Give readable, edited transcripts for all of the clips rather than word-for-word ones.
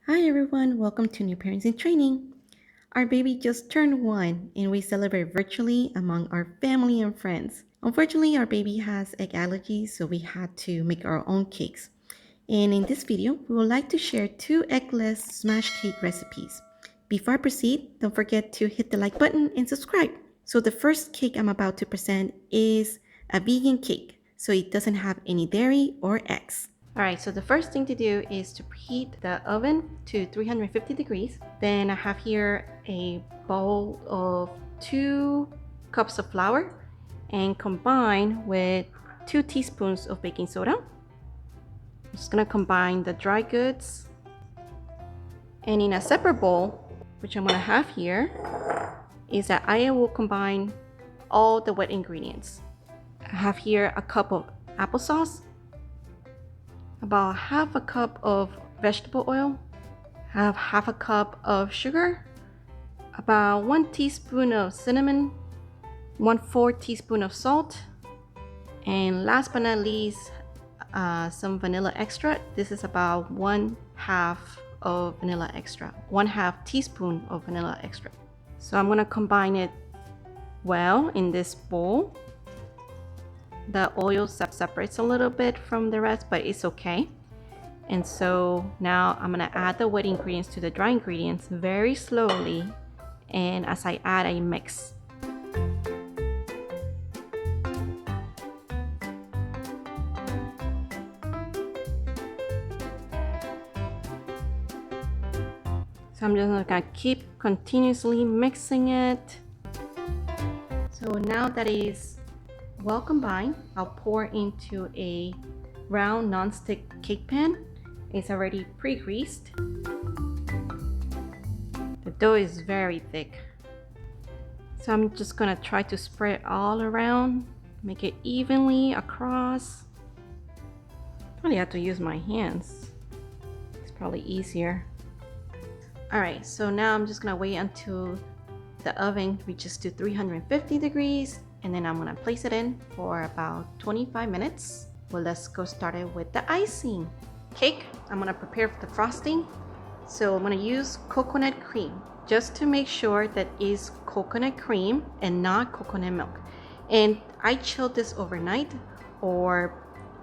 Hi everyone, welcome to New Parents in Training. Our baby just turned 1 and we celebrate virtually among our family and friends. Unfortunately, our baby has egg allergies, so we had to make our own cakes. And in this video, we would like to share 2 eggless smash cake recipes. Before I proceed, don't forget to hit the like button and subscribe. So the first cake I'm about to present is a vegan cake, so it doesn't have any dairy or eggs. Alright, so the first thing to do is to preheat the oven to 350 degrees. Then I have here a bowl of 2 cups of flour and combine with 2 teaspoons of baking soda. I'm just gonna combine the dry goods. And in a separate bowl, which I'm gonna have here, is that I will combine all the wet ingredients. I have here a cup of applesauce, about half a cup of vegetable oil, have half a cup of sugar, about 1 teaspoon of cinnamon, 1/4 teaspoon of salt, and last but not least, some vanilla extract. This is about 1/2 of vanilla extract, 1/2 teaspoon of vanilla extract. So I'm gonna combine it well in this bowl. The oil separates a little bit from the rest, but it's okay. And so now I'm gonna add the wet ingredients to the dry ingredients very slowly, and as I add, I mix. So I'm just gonna keep continuously mixing it. So now that is well combined, I'll pour into a round non-stick cake pan. It's already pre-greased. The dough is very thick. So I'm just gonna try to spread it all around, make it evenly across. Probably have to use my hands. It's probably easier. Alright, so now I'm just gonna wait until the oven reaches to 350 degrees, and then I'm gonna place it in for about 25 minutes. Well, let's go started with the icing. Cake, I'm gonna prepare the frosting. So I'm gonna use coconut cream, just to make sure that it's coconut cream and not coconut milk. And I chilled this overnight or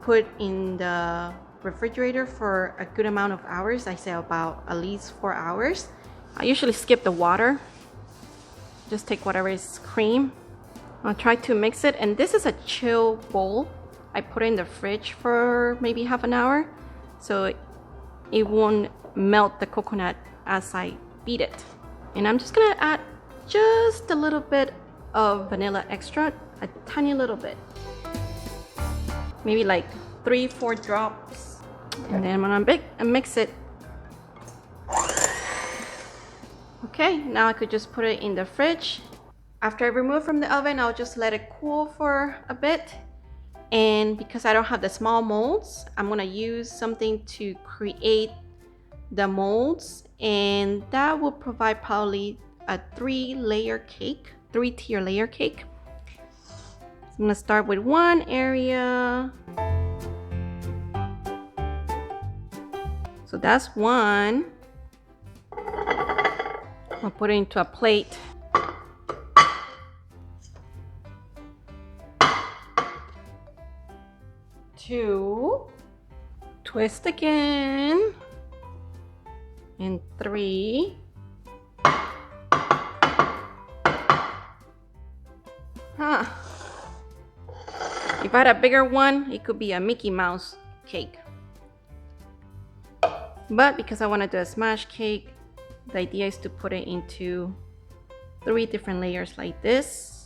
put in the refrigerator for a good amount of hours. I say about at least 4 hours. I usually skip the water. Just take whatever is cream. I'll try to mix it, and this is a chill bowl. I put it in the fridge for maybe half an hour, so it won't melt the coconut as I beat it. And I'm just gonna add just a little bit of vanilla extract, a tiny little bit. Maybe like 3-4 drops. And then I'm gonna mix it. Okay, now I could just put it in the fridge. After I remove from the oven, I'll just let it cool for a bit. And because I don't have the small molds, I'm gonna use something to create the molds, and that will provide probably a 3-layer cake, 3-tier layer cake. So I'm gonna start with one area. So that's one. I'll put it into a plate. Two, twist again, and 3. If I had a bigger one, it could be a Mickey Mouse cake. But because I want to do a smash cake, the idea is to put it into 3 different layers like this.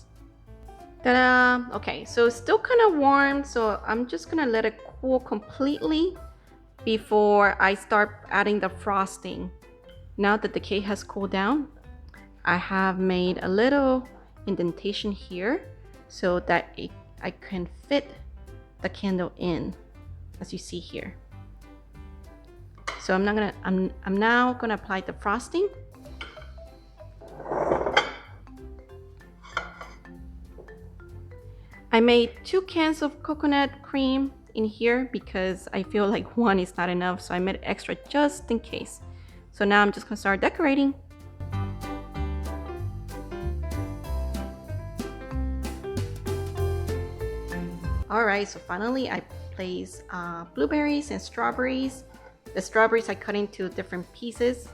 Ta-da! Okay, so it's still kind of warm, so I'm just gonna let it cool completely before I start adding the frosting. Now that the cake has cooled down, I have made a little indentation here so that I can fit the candle in, as you see here. So I'm now gonna apply the frosting. I made 2 cans of coconut cream in here because I feel like one is not enough, so I made extra just in case. So now I'm just gonna start decorating. Alright, so finally I placed blueberries and strawberries. The strawberries I cut into different pieces,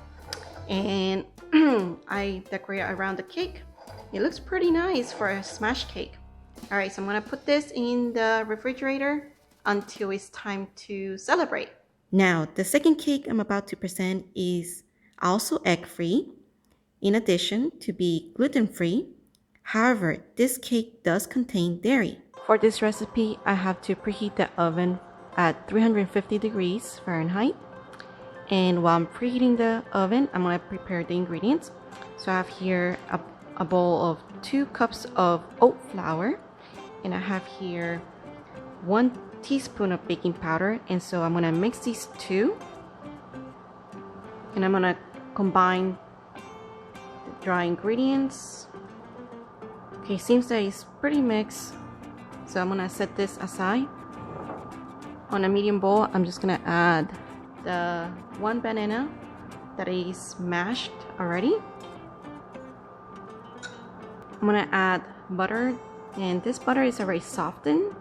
and I decorate around the cake. It looks pretty nice for a smash cake. Alright, so I'm gonna put this in the refrigerator until it's time to celebrate. Now, the second cake I'm about to present is also egg-free, in addition to be gluten-free. However, this cake does contain dairy. For this recipe, I have to preheat the oven at 350 degrees Fahrenheit. And while I'm preheating the oven, I'm going to prepare the ingredients. So I have here a bowl of 2 cups of oat flour. And I have here 1 teaspoon of baking powder. And so I'm going to mix these two. And I'm going to combine the dry ingredients. Okay, seems that it's pretty mixed. So I'm going to set this aside. On a medium bowl, I'm just going to add the 1 banana that is mashed already. I'm going to add butter, and this butter is already softened.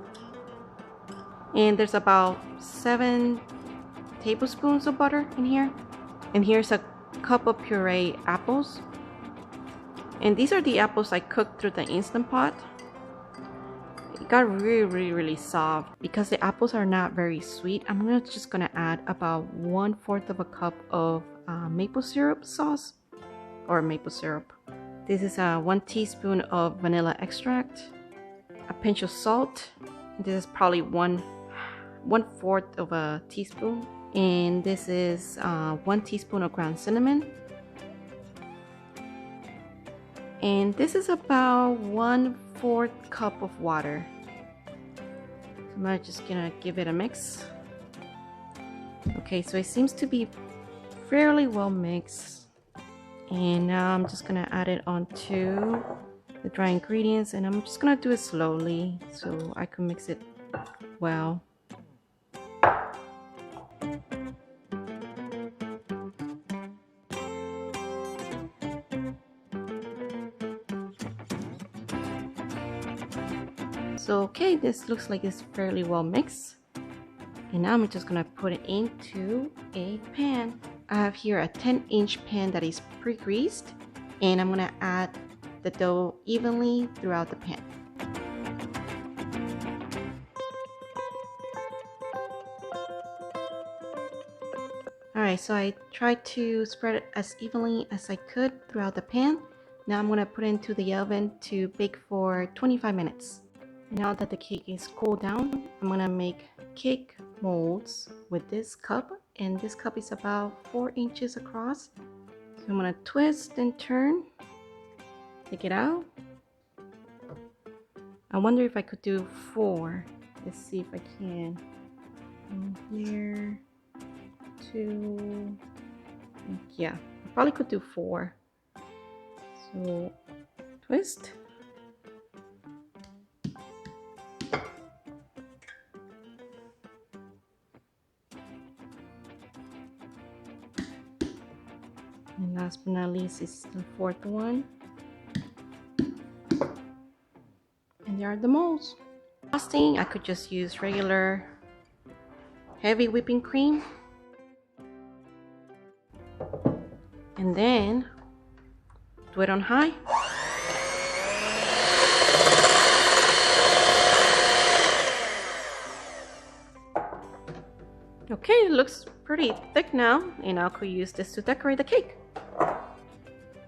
And there's about 7 tablespoons of butter in here. And here's a cup of pureed apples. And these are the apples I cooked through the Instant Pot. It got really soft. Because the apples are not very sweet, I'm just gonna add about 1/4 of a cup of maple syrup sauce, or maple syrup. This is 1 teaspoon of vanilla extract, a pinch of salt. This is probably 1/4 of a teaspoon. And this is 1 teaspoon of ground cinnamon. And this is about 1/4 cup of water. So I'm just gonna give it a mix. Okay, so it seems to be fairly well mixed. And now I'm just gonna add it onto the dry ingredients, and I'm just gonna do it slowly so I can mix it well. So okay, this looks like it's fairly well mixed. And now I'm just gonna put it into a pan. I have here a 10-inch pan that is pre-greased, and I'm gonna add the dough evenly throughout the pan. Alright, so I tried to spread it as evenly as I could throughout the pan. Now I'm gonna put it into the oven to bake for 25 minutes. Now that the cake is cooled down, I'm gonna make cake molds with this cup, and this cup is about 4 inches across. So I'm gonna twist and turn, take it out. I wonder if I could do 4. Let's see if I can. Here, 2. Yeah, I probably could do 4. So twist. And last but not least is the 4th one. And there are the molds. Frosting, I could just use regular heavy whipping cream. And then do it on high. Okay, it looks pretty thick now, and I could use this to decorate the cake.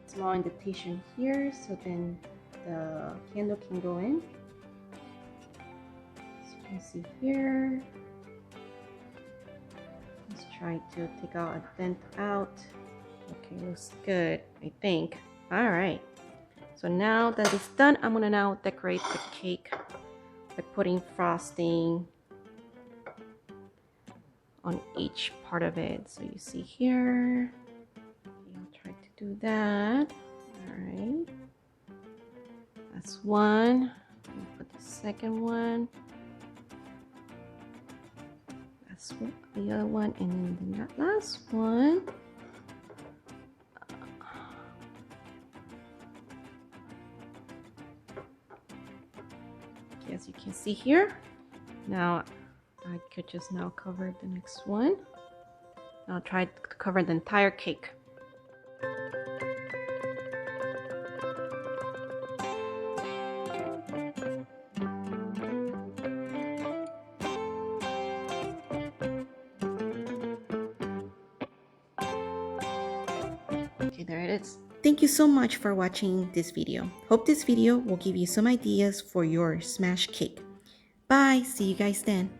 Small indentation here, so then the candle can go in. So you can see here. Let's try to take out a dent out. Okay, looks good, I think. All right. So now that it's done, I'm gonna now decorate the cake by putting frosting on each part of it. So you see here. I'll try to do that. All right. That's one. I'll put the second one. That's the other one, and then that last one. as you can see here. Now I could just now cover the next one. I'll try to cover the entire cake. Okay, there it is. Thank you so much for watching this video. Hope this video will give you some ideas for your smash cake. Bye, see you guys then.